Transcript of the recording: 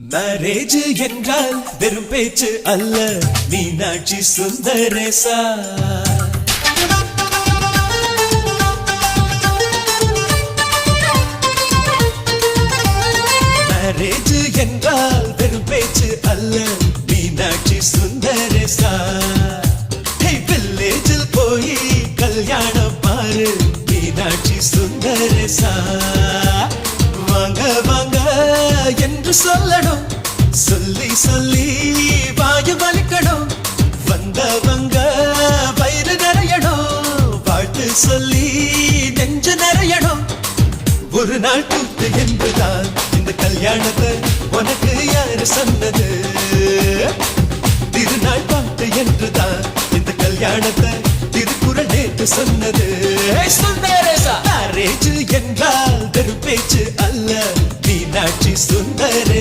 Marriage என்றால் வெறும் பேச்சு அல்ல, மீனாட்சி சுந்தரேசா. மேரேஜ் என்றால் வெறும் பேச்சு அல்ல, மீனாட்சி சுந்தரேசா. வில்லேஜில் போய் கல்யாணம் பாரு, மீனாட்சி சுந்தரேசா. வாங்க வாங்க என்று சொல்லணும், சொல்லி சொல்லி வாயு வலிக்கணும். வந்தவங்க வயிறு நிறையணும், வாழ்த்து சொல்லி நெஞ்சு நிறையணும். ஒரு நாள் கூத்து என்றுதான் இந்த கல்யாணத்தை உனக்கு யாரு சொன்னது? திருநாள் பாட்டு என்றுதான் இந்த கல்யாணத்தை திருக்குறள் நேற்று சொன்னது. சுந்தரேசா, மேரேஜ் என்றால் வெறும் பேச்சு அல்ல, மீனாட்சி சுந்தரே.